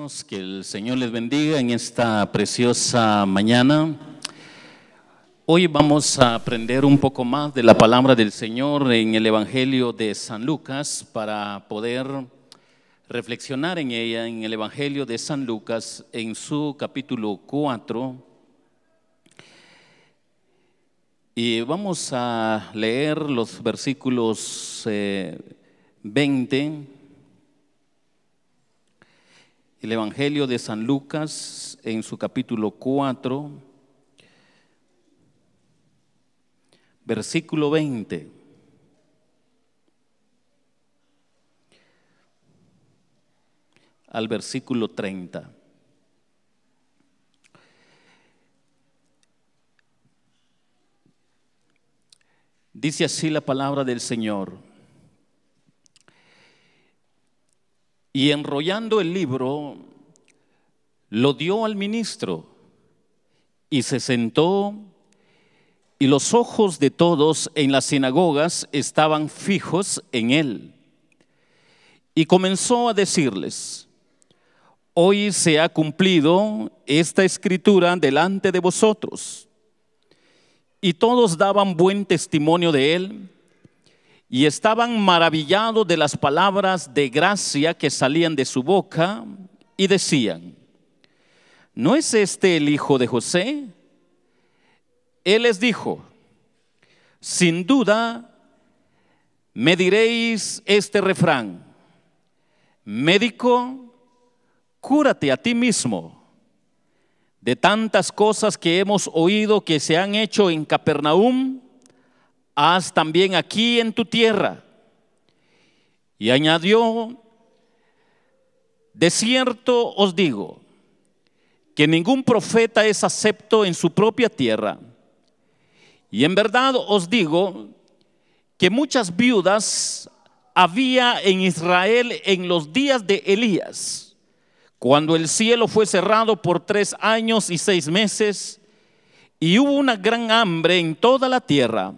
hermanos, que el Señor les bendiga en esta preciosa mañana. Hoy vamos a aprender un poco más de la palabra del Señor en el Evangelio de San Lucas para poder reflexionar en ella, en el Evangelio de San Lucas, en su capítulo 4. Y vamos a leer los versículos 20. El Evangelio de San Lucas en su capítulo 4, versículo 20. Al versículo 30. Dice así la palabra del Señor. Y enrollando el libro, lo dio al ministro y se sentó, y los ojos de todos en las sinagogas estaban fijos en él. Y comenzó a decirles: hoy se ha cumplido esta escritura delante de vosotros. Y todos daban buen testimonio de él, y estaban maravillados de las palabras de gracia que salían de su boca, y decían: ¿no es este el hijo de José? Él les dijo: sin duda me diréis este refrán: médico, cúrate a ti mismo. De tantas cosas que hemos oído que se han hecho en Capernaum, haz también aquí en tu tierra. Y añadió: de cierto os digo que ningún profeta es acepto en su propia tierra. Y en verdad os digo que muchas viudas había en Israel en los días de Elías, cuando el cielo fue cerrado por 3 años y 6 meses, y hubo una gran hambre en toda la tierra.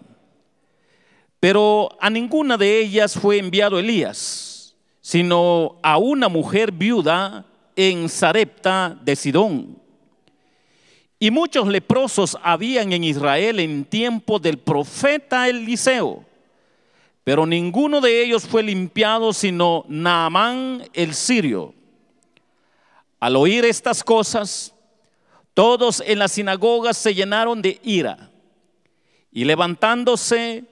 Pero a ninguna de ellas fue enviado Elías, sino a una mujer viuda en Sarepta de Sidón. Y muchos leprosos habían en Israel en tiempo del profeta Eliseo, pero ninguno de ellos fue limpiado sino Naamán el sirio. Al oír estas cosas, todos en la sinagoga se llenaron de ira, y levantándose,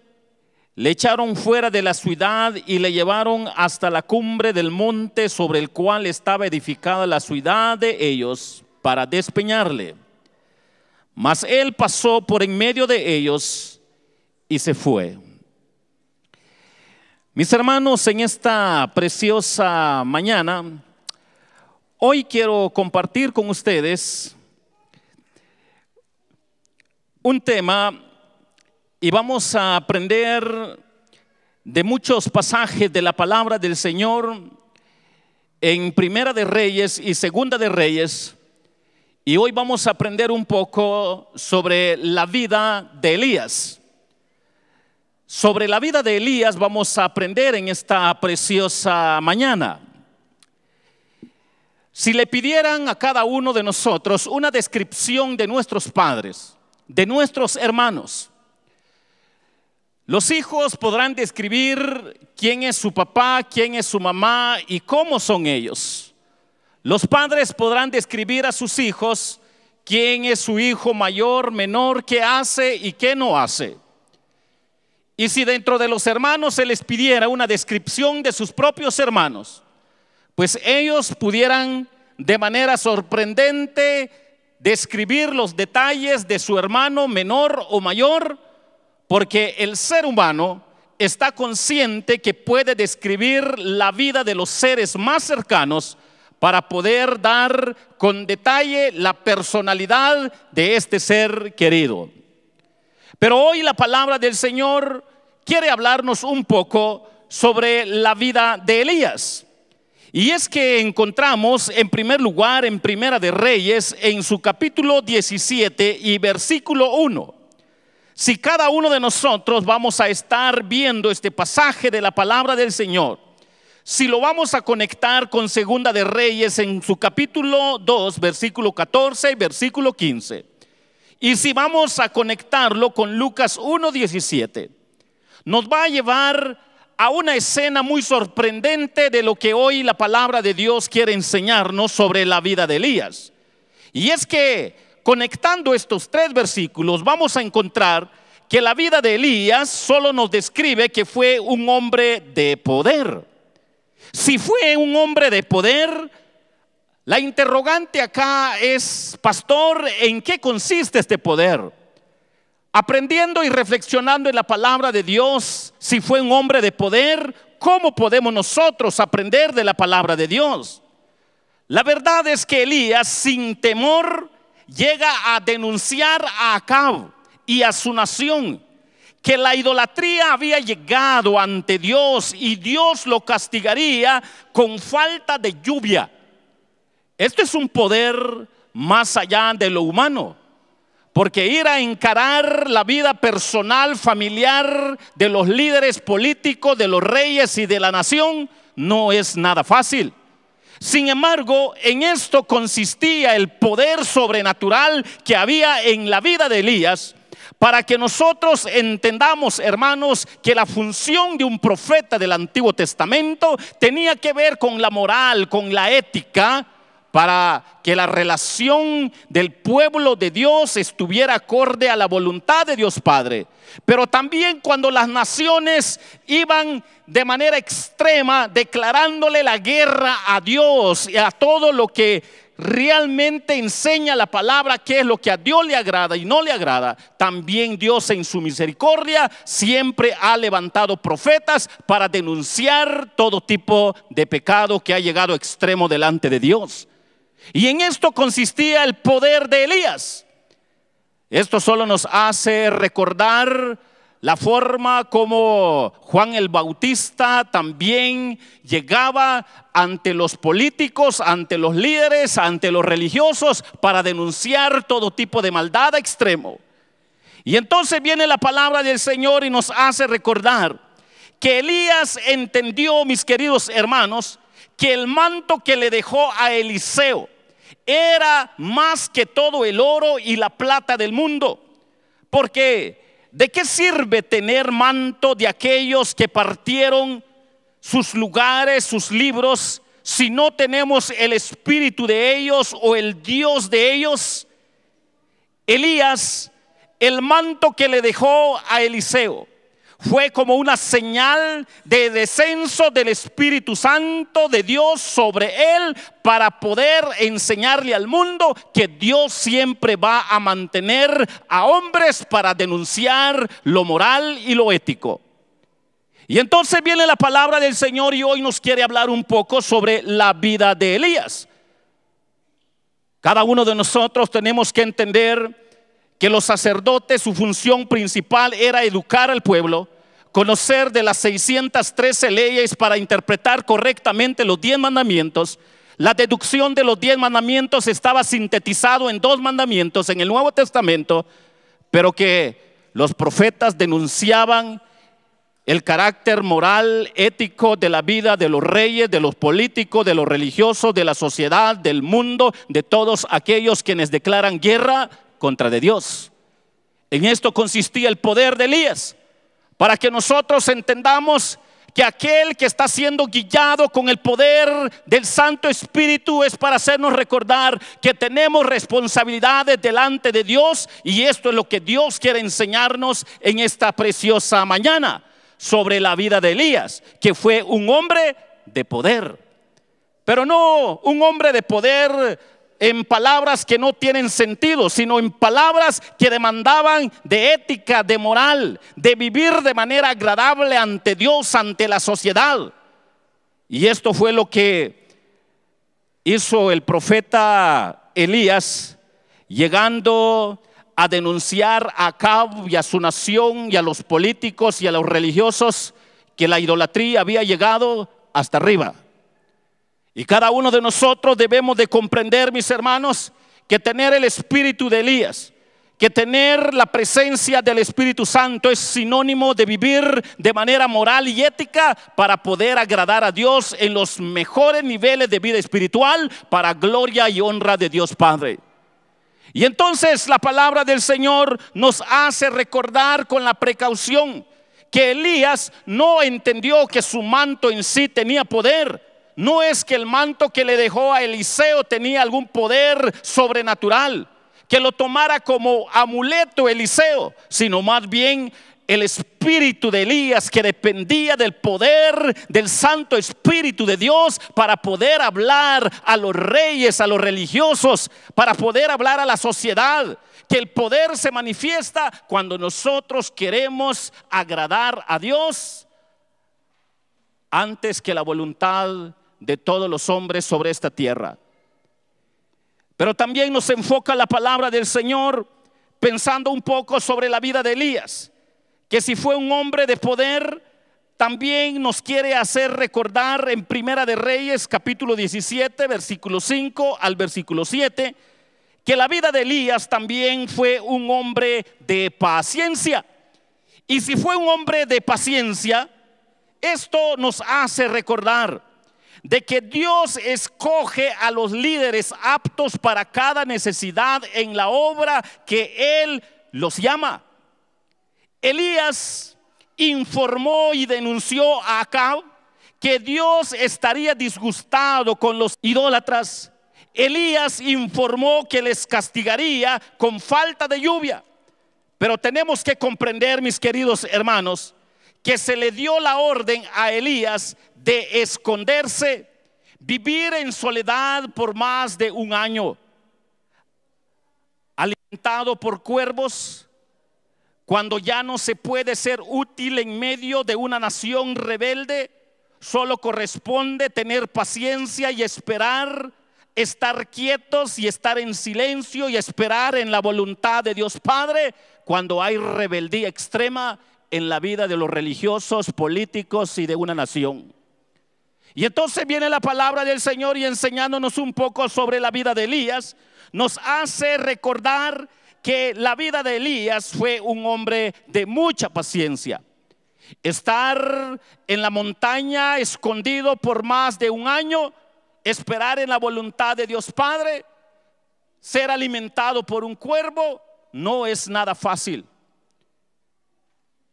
le echaron fuera de la ciudad y le llevaron hasta la cumbre del monte sobre el cual estaba edificada la ciudad de ellos, para despeñarle. Mas él pasó por en medio de ellos y se fue. Mis hermanos, en esta preciosa mañana, hoy quiero compartir con ustedes un tema. Y vamos a aprender de muchos pasajes de la palabra del Señor en Primera de Reyes y Segunda de Reyes. Y hoy vamos a aprender un poco sobre la vida de Elías. Sobre la vida de Elías vamos a aprender en esta preciosa mañana. Si le pidieran a cada uno de nosotros una descripción de nuestros padres, de nuestros hermanos, los hijos podrán describir quién es su papá, quién es su mamá y cómo son ellos. Los padres podrán describir a sus hijos quién es su hijo mayor, menor, qué hace y qué no hace. Y si dentro de los hermanos se les pidiera una descripción de sus propios hermanos, pues ellos pudieran de manera sorprendente describir los detalles de su hermano menor o mayor, porque el ser humano está consciente que puede describir la vida de los seres más cercanos para poder dar con detalle la personalidad de este ser querido. Pero hoy la palabra del Señor quiere hablarnos un poco sobre la vida de Elías. Y es que encontramos en primer lugar en Primera de Reyes, en su capítulo 17 y versículo 1. Si cada uno de nosotros vamos a estar viendo este pasaje de la palabra del Señor, Si lo vamos a conectar con Segunda de Reyes en su capítulo 2, versículo 14 y versículo 15. Y si vamos a conectarlo con Lucas 1:17, nos va a llevar a una escena muy sorprendente de lo que hoy la palabra de Dios quiere enseñarnos sobre la vida de Elías. Y es que conectando estos tres versículos vamos a encontrar que la vida de Elías solo nos describe que fue un hombre de poder. Si fue un hombre de poder, la interrogante acá es: pastor, ¿en qué consiste este poder? Aprendiendo y reflexionando en la palabra de Dios, si fue un hombre de poder, ¿cómo podemos nosotros aprender de la palabra de Dios? La verdad es que Elías, sin temor, llega a denunciar a Acab y a su nación que la idolatría había llegado ante Dios y Dios lo castigaría con falta de lluvia. Esto es un poder más allá de lo humano, porque ir a encarar la vida personal, familiar de los líderes políticos, de los reyes y de la nación no es nada fácil. Sin embargo, en esto consistía el poder sobrenatural que había en la vida de Elías, para que nosotros entendamos, hermanos, que la función de un profeta del Antiguo Testamento tenía que ver con la moral, con la ética, para que la relación del pueblo de Dios estuviera acorde a la voluntad de Dios Padre. Pero también cuando las naciones iban de manera extrema declarándole la guerra a Dios y a todo lo que realmente enseña la palabra, que es lo que a Dios le agrada y no le agrada, también Dios en su misericordia siempre ha levantado profetas para denunciar todo tipo de pecado que ha llegado a extremo delante de Dios. Y en esto consistía el poder de Elías. Esto solo nos hace recordar la forma como Juan el Bautista también llegaba ante los políticos, ante los líderes, ante los religiosos, para denunciar todo tipo de maldad a extremo. Y entonces viene la palabra del Señor y nos hace recordar que Elías entendió, mis queridos hermanos, que el manto que le dejó a Eliseo era más que todo el oro y la plata del mundo. Porque ¿de qué sirve tener manto de aquellos que partieron sus lugares, sus libros, si no tenemos el espíritu de ellos o el Dios de ellos? Elías, el manto que le dejó a Eliseo fue como una señal de descenso del Espíritu Santo de Dios sobre él, para poder enseñarle al mundo que Dios siempre va a mantener a hombres para denunciar lo moral y lo ético. Y entonces viene la palabra del Señor y hoy nos quiere hablar un poco sobre la vida de Elías. Cada uno de nosotros tenemos que entender que los sacerdotes, su función principal era educar al pueblo, conocer de las 613 leyes para interpretar correctamente los 10 mandamientos. La deducción de los 10 mandamientos estaba sintetizado en 2 mandamientos en el Nuevo Testamento, pero que los profetas denunciaban el carácter moral, ético de la vida de los reyes, de los políticos, de los religiosos, de la sociedad, del mundo, de todos aquellos quienes declaran guerra contra de Dios. En esto consistía el poder de Elías, para que nosotros entendamos que aquel que está siendo guiado con el poder del Santo Espíritu es para hacernos recordar que tenemos responsabilidades delante de Dios, y esto es lo que Dios quiere enseñarnos en esta preciosa mañana sobre la vida de Elías, que fue un hombre de poder, pero no un hombre de poder en palabras que no tienen sentido, sino en palabras que demandaban de ética, de moral, de vivir de manera agradable ante Dios, ante la sociedad. Y esto fue lo que hizo el profeta Elías, llegando a denunciar a Acab y a su nación y a los políticos y a los religiosos que la idolatría había llegado hasta arriba. Y cada uno de nosotros debemos de comprender, mis hermanos, que tener el espíritu de Elías, que tener la presencia del Espíritu Santo es sinónimo de vivir de manera moral y ética para poder agradar a Dios en los mejores niveles de vida espiritual, para gloria y honra de Dios Padre. Y entonces la palabra del Señor nos hace recordar con la precaución que Elías no entendió que su manto en sí tenía poder. No es que el manto que le dejó a Eliseo tenía algún poder sobrenatural, que lo tomara como amuleto Eliseo, sino más bien el espíritu de Elías, que dependía del poder del Santo Espíritu de Dios para poder hablar a los reyes, a los religiosos, para poder hablar a la sociedad. Que el poder se manifiesta cuando nosotros queremos agradar a Dios antes que la voluntad de todos los hombres sobre esta tierra. Pero también nos enfoca la palabra del Señor pensando un poco sobre la vida de Elías, que si fue un hombre de poder, también nos quiere hacer recordar en Primera de Reyes capítulo 17 versículo 5 al versículo 7, que la vida de Elías también fue un hombre de paciencia. Y si fue un hombre de paciencia, esto nos hace recordar de que Dios escoge a los líderes aptos para cada necesidad en la obra que Él los llama. Elías informó y denunció a Acab que Dios estaría disgustado con los idólatras. Elías informó que les castigaría con falta de lluvia. Pero tenemos que comprender, mis queridos hermanos, que se le dio la orden a Elías de esconderse, vivir en soledad por más de un año, alimentado por cuervos. Cuando ya no se puede ser útil en medio de una nación rebelde, solo corresponde tener paciencia y esperar, estar quietos y estar en silencio y esperar en la voluntad de Dios Padre cuando hay rebeldía extrema en la vida de los religiosos, políticos y de una nación. Y entonces viene la palabra del Señor y enseñándonos un poco sobre la vida de Elías, nos hace recordar que la vida de Elías fue un hombre de mucha paciencia. Estar en la montaña escondido por más de un año, esperar en la voluntad de Dios Padre, ser alimentado por un cuervo, no es nada fácil.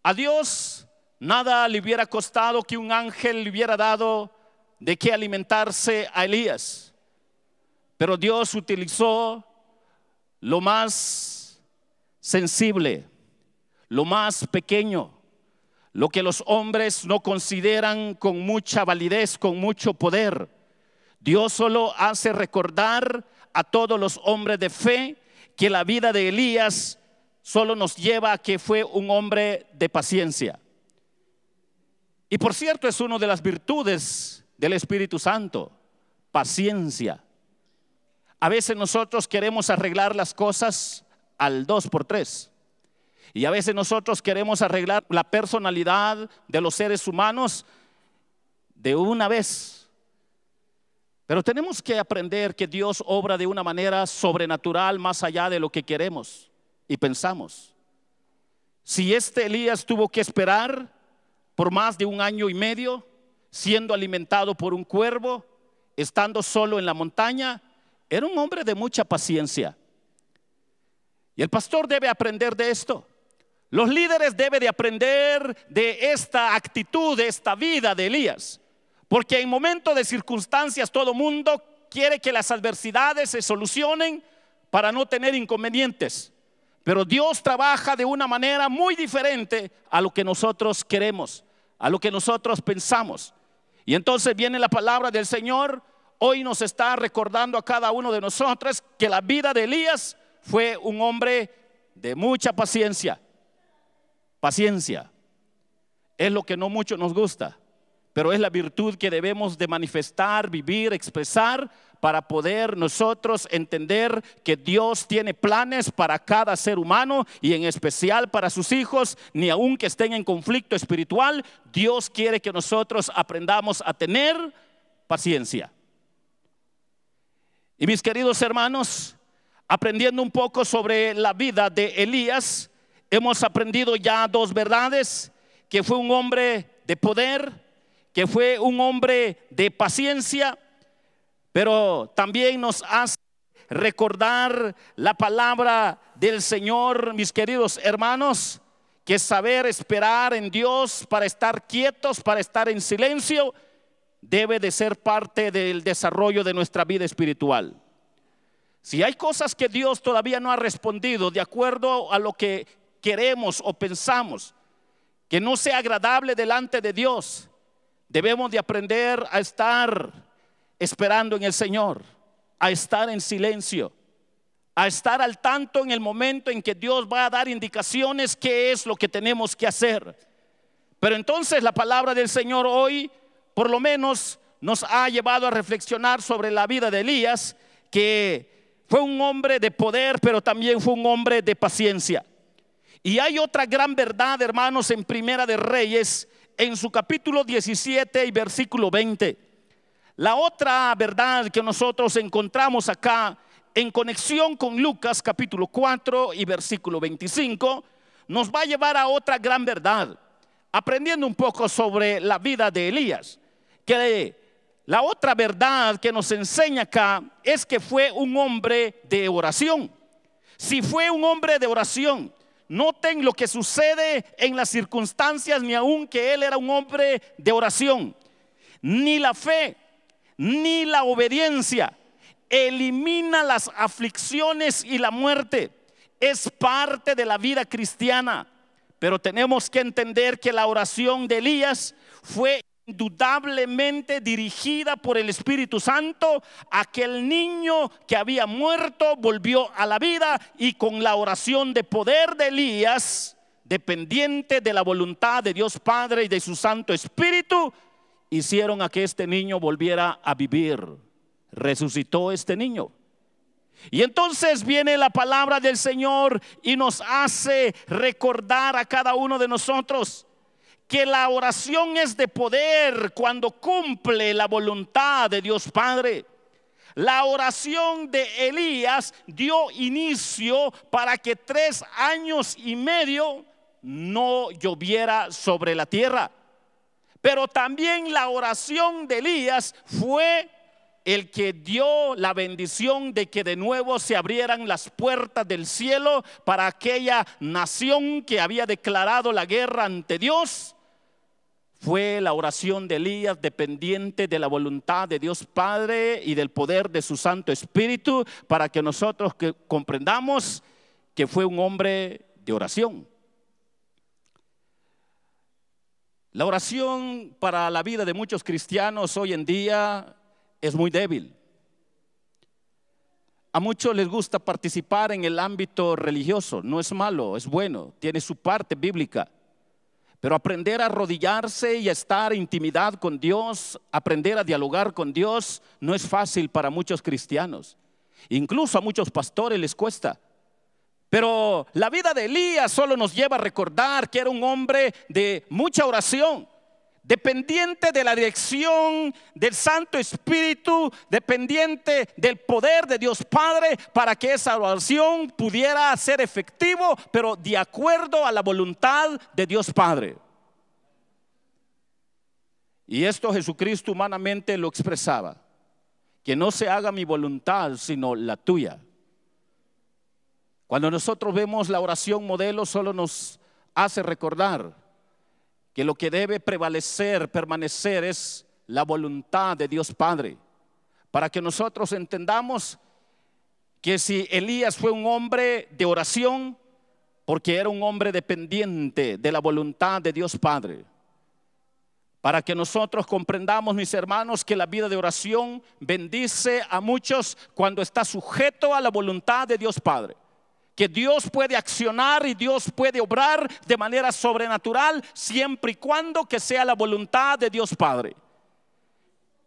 A Dios nada le hubiera costado que un ángel le hubiera dado de qué alimentarse a Elías, pero Dios utilizó lo más sensible, lo más pequeño, lo que los hombres no consideran con mucha validez, con mucho poder. Dios solo hace recordar a todos los hombres de fe que la vida de Elías solo nos lleva a que fue un hombre de paciencia. Y por cierto, es una de las virtudes del Espíritu Santo, paciencia. A veces nosotros queremos arreglar las cosas al 2x3. Y a veces nosotros queremos arreglar la personalidad de los seres humanos de una vez. Pero tenemos que aprender que Dios obra de una manera sobrenatural más allá de lo que queremos y pensamos. Si Elías tuvo que esperar por más de un año y medio, siendo alimentado por un cuervo, estando solo en la montaña, era un hombre de mucha paciencia. Y el pastor debe aprender de esto. Los líderes deben de aprender de esta actitud, de esta vida de Elías. Porque en momentos de circunstancias todo mundo quiere que las adversidades se solucionen para no tener inconvenientes. Pero Dios trabaja de una manera muy diferente a lo que nosotros queremos, a lo que nosotros pensamos. Y entonces viene la palabra del Señor. Hoy nos está recordando a cada uno de nosotros que la vida de Elías fue un hombre de mucha paciencia. Paciencia es lo que no mucho nos gusta, pero es la virtud que debemos de manifestar, vivir, expresar para poder nosotros entender que Dios tiene planes para cada ser humano y en especial para sus hijos, ni aun que estén en conflicto espiritual. Dios quiere que nosotros aprendamos a tener paciencia. Y mis queridos hermanos, Aprendiendo un poco sobre la vida de Elías, hemos aprendido ya dos verdades: que fue un hombre de poder, que fue un hombre de paciencia, pero también nos hace recordar la palabra del Señor, mis queridos hermanos, que saber esperar en Dios para estar quietos, para estar en silencio, debe de ser parte del desarrollo de nuestra vida espiritual. Si hay cosas que Dios todavía no ha respondido de acuerdo a lo que queremos o pensamos, que no sea agradable delante de Dios, debemos de aprender a estar esperando en el Señor, a estar en silencio, a estar al tanto en el momento en que Dios va a dar indicaciones qué es lo que tenemos que hacer. Pero entonces la palabra del Señor hoy por lo menos nos ha llevado a reflexionar sobre la vida de Elías, que fue un hombre de poder, pero también fue un hombre de paciencia. Y hay otra gran verdad, hermanos, en Primera de Reyes, en su capítulo 17 y versículo 20. La otra verdad que nosotros encontramos acá en conexión con Lucas capítulo 4 y versículo 25, nos va a llevar a otra gran verdad, aprendiendo un poco sobre la vida de Elías. Que la otra verdad que nos enseña acá es que fue un hombre de oración. Si fue un hombre de oración, noten lo que sucede en las circunstancias, ni aun que él era un hombre de oración. Ni la fe, ni la obediencia elimina las aflicciones y la muerte. Es parte de la vida cristiana. Pero tenemos que entender que la oración de Elías fue indudablemente dirigida por el Espíritu Santo. Aquel niño que había muerto volvió a la vida, y con la oración de poder de Elías, dependiente de la voluntad de Dios Padre y de su Santo Espíritu, hicieron a que este niño volviera a vivir. Resucitó este niño. Y entonces viene la palabra del Señor y nos hace recordar a cada uno de nosotros que la oración es de poder cuando cumple la voluntad de Dios Padre. La oración de Elías dio inicio para que 3 años y medio no lloviera sobre la tierra. Pero también la oración de Elías fue el que dio la bendición de que de nuevo se abrieran las puertas del cielo para aquella nación que había declarado la guerra ante Dios. Fue la oración de Elías, dependiente de la voluntad de Dios Padre y del poder de su Santo Espíritu, para que nosotros comprendamos que fue un hombre de oración. La oración para la vida de muchos cristianos hoy en día es muy débil. A muchos les gusta participar en el ámbito religioso. No es malo, es bueno, tiene su parte bíblica. Pero aprender a arrodillarse y a estar en intimidad con Dios, aprender a dialogar con Dios, no es fácil para muchos cristianos. Incluso a muchos pastores les cuesta. Pero la vida de Elías solo nos lleva a recordar que era un hombre de mucha oración, dependiente de la dirección del Santo Espíritu, dependiente del poder de Dios Padre, para que esa oración pudiera ser efectivo, pero de acuerdo a la voluntad de Dios Padre. Y esto Jesucristo humanamente lo expresaba: que no se haga mi voluntad sino la tuya. Cuando nosotros vemos la oración modelo, solo nos hace recordar que lo que debe prevalecer, permanecer, es la voluntad de Dios Padre. Para que nosotros entendamos que si Elías fue un hombre de oración, porque era un hombre dependiente de la voluntad de Dios Padre. Para que nosotros comprendamos, mis hermanos, que la vida de oración bendice a muchos cuando está sujeto a la voluntad de Dios Padre. Que Dios puede accionar y Dios puede obrar de manera sobrenatural, siempre y cuando que sea la voluntad de Dios Padre.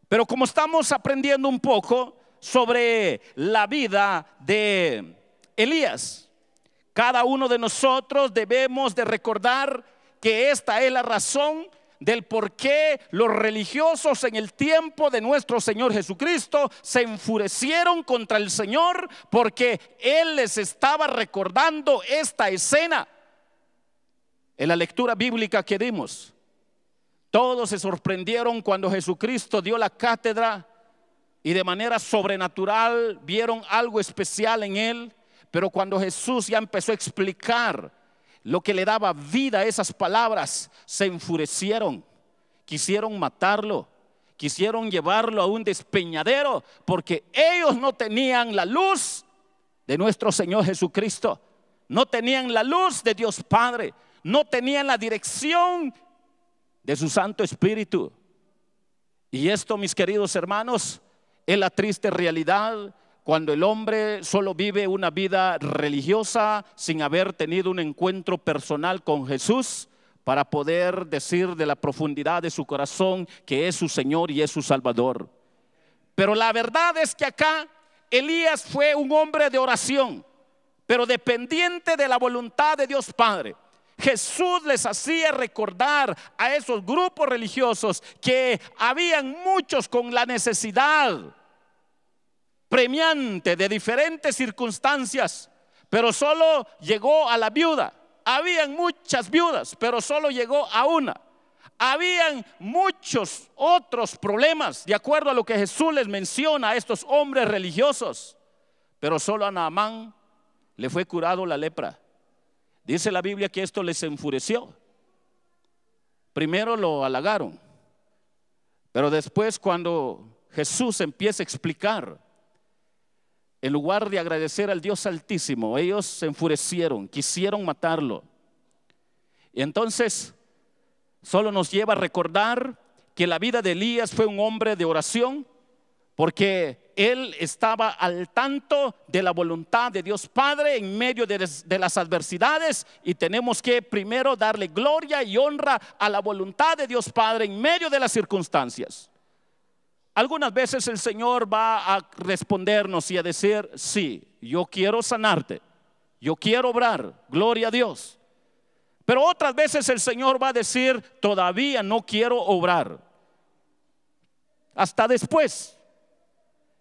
Pero como estamos aprendiendo un poco sobre la vida de Elías, cada uno de nosotros debemos de recordar que esta es la razón del por qué los religiosos en el tiempo de nuestro Señor Jesucristo se enfurecieron contra el Señor, porque Él les estaba recordando esta escena. En la lectura bíblica que dimos, todos se sorprendieron cuando Jesucristo dio la cátedra y de manera sobrenatural vieron algo especial en Él. Pero cuando Jesús ya empezó a explicar lo que le daba vida a esas palabras, se enfurecieron, quisieron matarlo, quisieron llevarlo a un despeñadero, porque ellos no tenían la luz de nuestro Señor Jesucristo, no tenían la luz de Dios Padre, no tenían la dirección de su Santo Espíritu. Y esto, mis queridos hermanos, es la triste realidad cuando el hombre solo vive una vida religiosa sin haber tenido un encuentro personal con Jesús para poder decir de la profundidad de su corazón que es su Señor y es su Salvador. Pero la verdad es que acá Elías fue un hombre de oración, pero dependiente de la voluntad de Dios Padre. Jesús les hacía recordar a esos grupos religiosos que habían muchos con la necesidad premiante de diferentes circunstancias, pero solo llegó a la viuda. Habían muchas viudas, pero solo llegó a una. Habían muchos otros problemas, de acuerdo a lo que Jesús les menciona a estos hombres religiosos, pero solo a Naamán le fue curado la lepra. Dice la Biblia que esto les enfureció. Primero lo halagaron, pero después, cuando Jesús empieza a explicar, en lugar de agradecer al Dios Altísimo, ellos se enfurecieron, quisieron matarlo. Y entonces solo nos lleva a recordar que la vida de Elías fue un hombre de oración, porque él estaba al tanto de la voluntad de Dios Padre en medio de las adversidades, y tenemos que primero darle gloria y honra a la voluntad de Dios Padre en medio de las circunstancias. Algunas veces el Señor va a respondernos y a decir: sí, yo quiero sanarte, yo quiero obrar, gloria a Dios. Pero otras veces el Señor va a decir: todavía no quiero obrar, hasta después.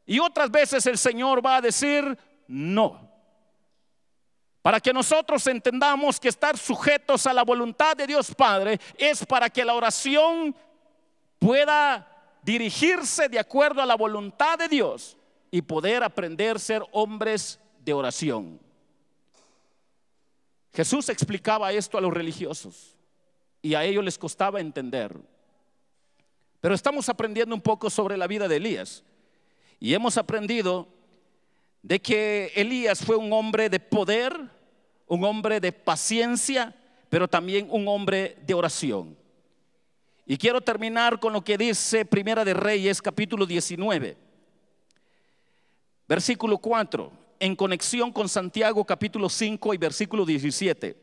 Y otras veces el Señor va a decir: no. Para que nosotros entendamos que estar sujetos a la voluntad de Dios Padre es para que la oración pueda dirigirse de acuerdo a la voluntad de Dios y poder aprender a ser hombres de oración. Jesús explicaba esto a los religiosos y a ellos les costaba entender. Pero estamos aprendiendo un poco sobre la vida de Elías, y hemos aprendido de que Elías fue un hombre de poder, un hombre de paciencia, pero también un hombre de oración. Y quiero terminar con lo que dice Primera de Reyes, capítulo 19, versículo 4, en conexión con Santiago, capítulo 5 y versículo 17.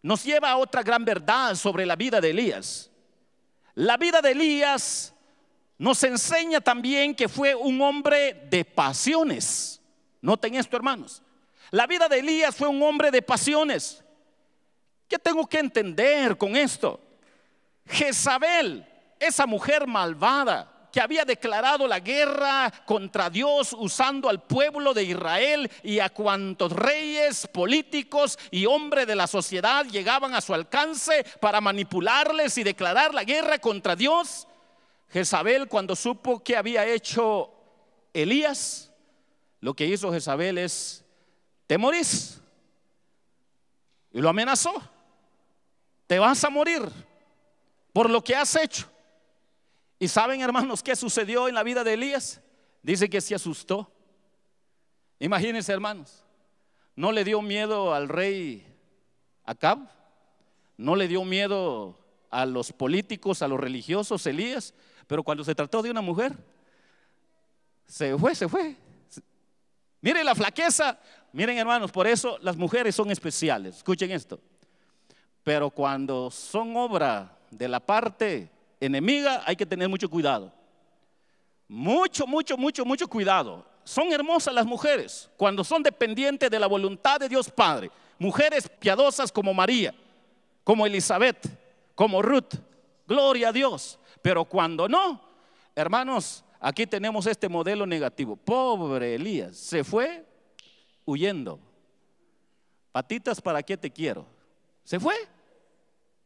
Nos lleva a otra gran verdad sobre la vida de Elías. La vida de Elías nos enseña también que fue un hombre de pasiones. Noten esto, hermanos. La vida de Elías fue un hombre de pasiones. ¿Qué tengo que entender con esto? Jezabel, esa mujer malvada que había declarado la guerra contra Dios, usando al pueblo de Israel y a cuantos reyes, políticos y hombres de la sociedad llegaban a su alcance para manipularles y declarar la guerra contra Dios. Jezabel, cuando supo que había hecho Elías, lo que hizo Jezabel es: te morís. Y lo amenazó: te vas a morir por lo que has hecho. ¿Y saben, hermanos, qué sucedió en la vida de Elías? Dice que se asustó. Imagínense, hermanos, no le dio miedo al rey Acab, no le dio miedo a los políticos, a los religiosos, Elías. Pero cuando se trató de una mujer, se fue. Miren la flaqueza. Miren, hermanos, por eso las mujeres son especiales. Escuchen esto. Pero cuando son obra de la parte enemiga, hay que tener mucho cuidado. Mucho cuidado. Son hermosas las mujeres cuando son dependientes de la voluntad de Dios Padre. Mujeres piadosas como María, como Elizabeth, como Ruth, gloria a Dios. Pero cuando no, hermanos, aquí tenemos este modelo negativo. Pobre Elías, se fue huyendo. Patitas, ¿para qué te quiero? Se fue,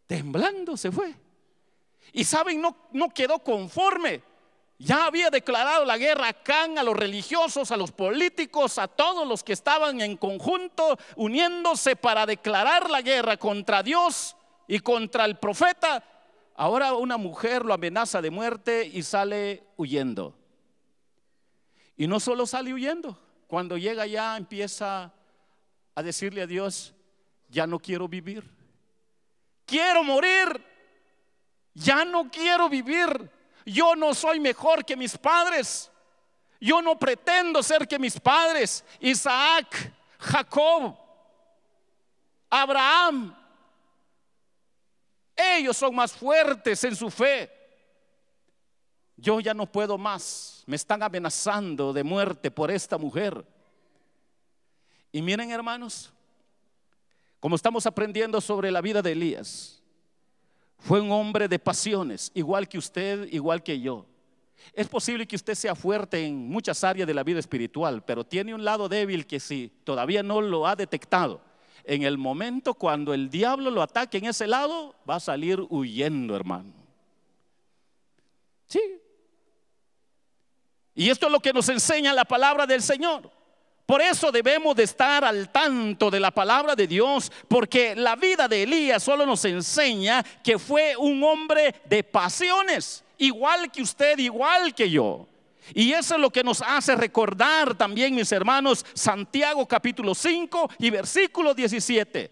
temblando se fue. Y saben, no quedó conforme. Ya había declarado la guerra a Acán, a los religiosos, a los políticos, a todos los que estaban en conjunto uniéndose para declarar la guerra contra Dios y contra el profeta. Ahora una mujer lo amenaza de muerte y sale huyendo. Y no solo sale huyendo, cuando llega ya empieza a decirle a Dios: ya no quiero vivir, quiero morir, ya no quiero vivir. Yo no soy mejor que mis padres, yo no pretendo ser que mis padres, Isaac, Jacob, Abraham. Ellos son más fuertes en su fe. Yo ya no puedo más, me están amenazando de muerte por esta mujer. Y miren, hermanos, como estamos aprendiendo sobre la vida de Elías, fue un hombre de pasiones, igual que usted, igual que yo. Es posible que usted sea fuerte en muchas áreas de la vida espiritual, pero tiene un lado débil que, si todavía no lo ha detectado, en el momento cuando el diablo lo ataque en ese lado, va a salir huyendo, hermano. Sí. Y esto es lo que nos enseña la palabra del Señor. Por eso debemos de estar al tanto de la palabra de Dios, porque la vida de Elías solo nos enseña que fue un hombre de pasiones, igual que usted, igual que yo. Y eso es lo que nos hace recordar también, mis hermanos, Santiago capítulo 5 y versículo 17.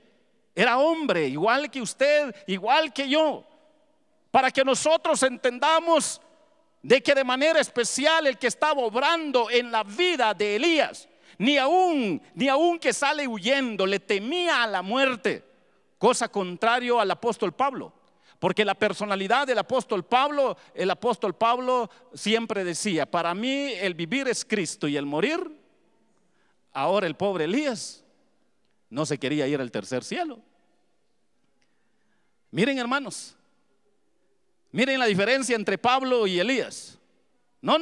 Era hombre igual que usted, igual que yo, para que nosotros entendamos de que de manera especial el que estaba obrando en la vida de Elías, ni aún que sale huyendo, le temía a la muerte, cosa contrario al apóstol Pablo. Porque la personalidad del apóstol Pablo, el apóstol Pablo siempre decía: para mí el vivir es Cristo y el morir. Ahora el pobre Elías no se quería ir al tercer cielo. Miren, hermanos, miren la diferencia entre Pablo y Elías. No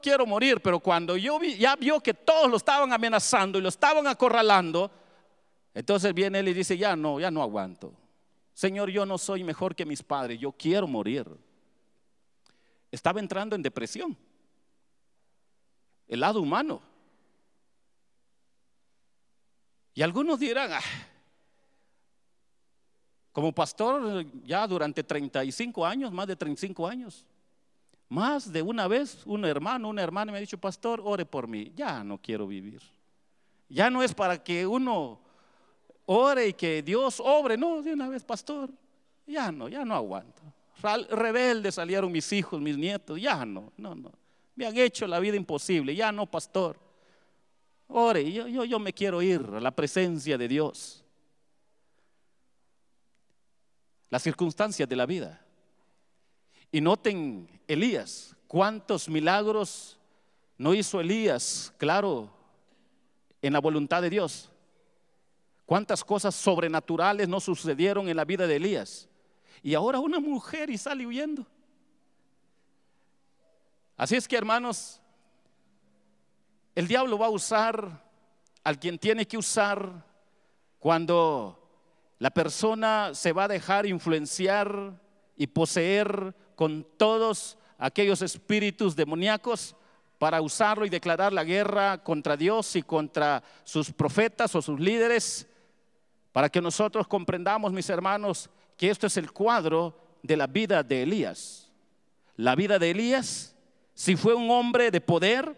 quiero morir. Pero cuando ya vio que todos lo estaban amenazando y lo estaban acorralando, entonces viene él y dice: ya no aguanto. Señor, yo no soy mejor que mis padres, yo quiero morir. Estaba entrando en depresión, el lado humano. Y algunos dirán: como pastor ya durante 35 años, más de 35 años, más de una vez una hermana me ha dicho: pastor, ore por mí, ya no quiero vivir. Ya no es para que uno ore y que Dios obre, no, de una vez, pastor, ya no aguanto. Rebeldes salieron mis hijos, mis nietos, ya no, me han hecho la vida imposible, ya no, pastor, ore, yo me quiero ir a la presencia de Dios. Las circunstancias de la vida. Y noten Elías, cuántos milagros no hizo Elías, claro, en la voluntad de Dios. Cuántas cosas sobrenaturales no sucedieron en la vida de Elías. Y ahora una mujer y sale huyendo. Así es que, hermanos, el diablo va a usar al quien tiene que usar cuando la persona se va a dejar influenciar y poseer con todos aquellos espíritus demoníacos, para usarlo y declarar la guerra contra Dios y contra sus profetas o sus líderes. Para que nosotros comprendamos, mis hermanos, que esto es el cuadro de la vida de Elías. La vida de Elías, si fue un hombre de poder,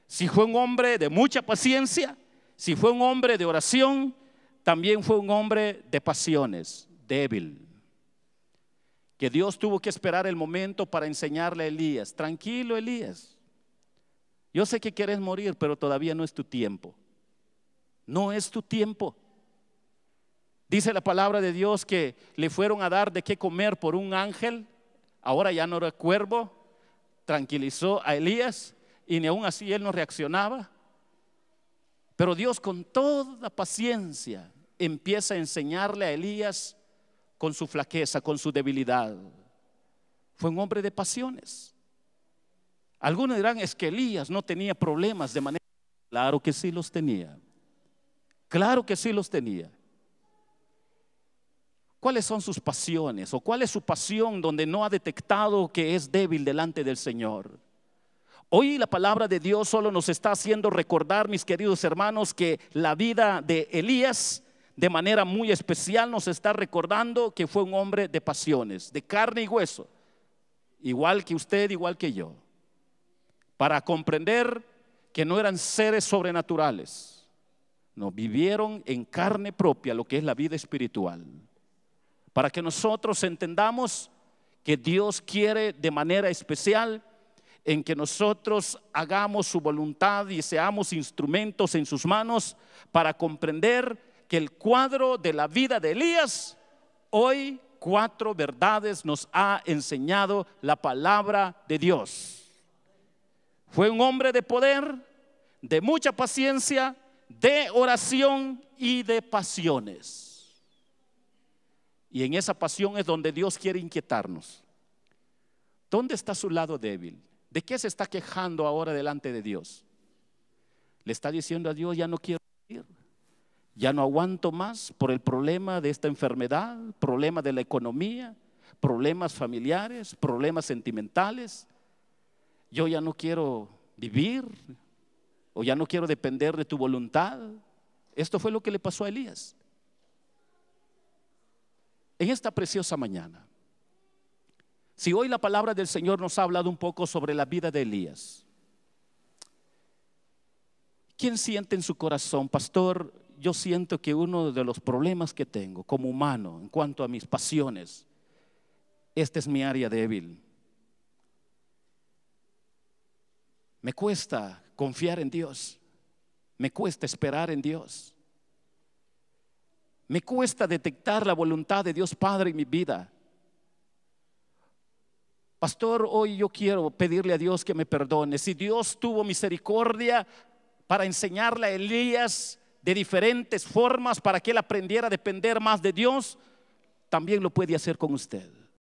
si fue un hombre de mucha paciencia, si fue un hombre de oración, también fue un hombre de pasiones, débil. Que Dios tuvo que esperar el momento para enseñarle a Elías: tranquilo, Elías, yo sé que quieres morir, pero todavía no es tu tiempo. No es tu tiempo. Dice la palabra de Dios que le fueron a dar de qué comer por un ángel. Ahora ya no era cuervo. Tranquilizó a Elías y ni aún así él no reaccionaba. Pero Dios, con toda paciencia, empieza a enseñarle a Elías con su flaqueza, con su debilidad. Fue un hombre de pasiones. Algunos dirán, es que Elías no tenía problemas de manera. Claro que sí los tenía. Claro que sí los tenía. ¿Cuáles son sus pasiones? ¿O cuál es su pasión donde no ha detectado que es débil delante del Señor? Hoy la palabra de Dios solo nos está haciendo recordar, mis queridos hermanos, que la vida de Elías de manera muy especial nos está recordando que fue un hombre de pasiones, de carne y hueso, igual que usted, igual que yo, para comprender que no eran seres sobrenaturales, no, vivieron en carne propia lo que es la vida espiritual, para que nosotros entendamos que Dios quiere de manera especial en que nosotros hagamos su voluntad y seamos instrumentos en sus manos para comprender que el cuadro de la vida de Elías, hoy 4 verdades nos ha enseñado la palabra de Dios. Fue un hombre de poder, de mucha paciencia, de oración y de pasiones. Y en esa pasión es donde Dios quiere inquietarnos. ¿Dónde está su lado débil? ¿De qué se está quejando ahora delante de Dios? Le está diciendo a Dios, ya no quiero vivir, ya no aguanto más por el problema de esta enfermedad, problema de la economía, problemas familiares, problemas sentimentales. Yo ya no quiero vivir, o ya no quiero depender de tu voluntad. Esto fue lo que le pasó a Elías. En esta preciosa mañana, si hoy la palabra del Señor nos ha hablado un poco sobre la vida de Elías, ¿quién siente en su corazón, pastor? Yo siento que uno de los problemas que tengo como humano en cuanto a mis pasiones, esta es mi área débil. Me cuesta confiar en Dios, me cuesta esperar en Dios, me cuesta detectar la voluntad de Dios Padre en mi vida. Pastor, hoy yo quiero pedirle a Dios que me perdone. Si Dios tuvo misericordia para enseñarle a Elías de diferentes formas para que él aprendiera a depender más de Dios, también lo puede hacer con usted.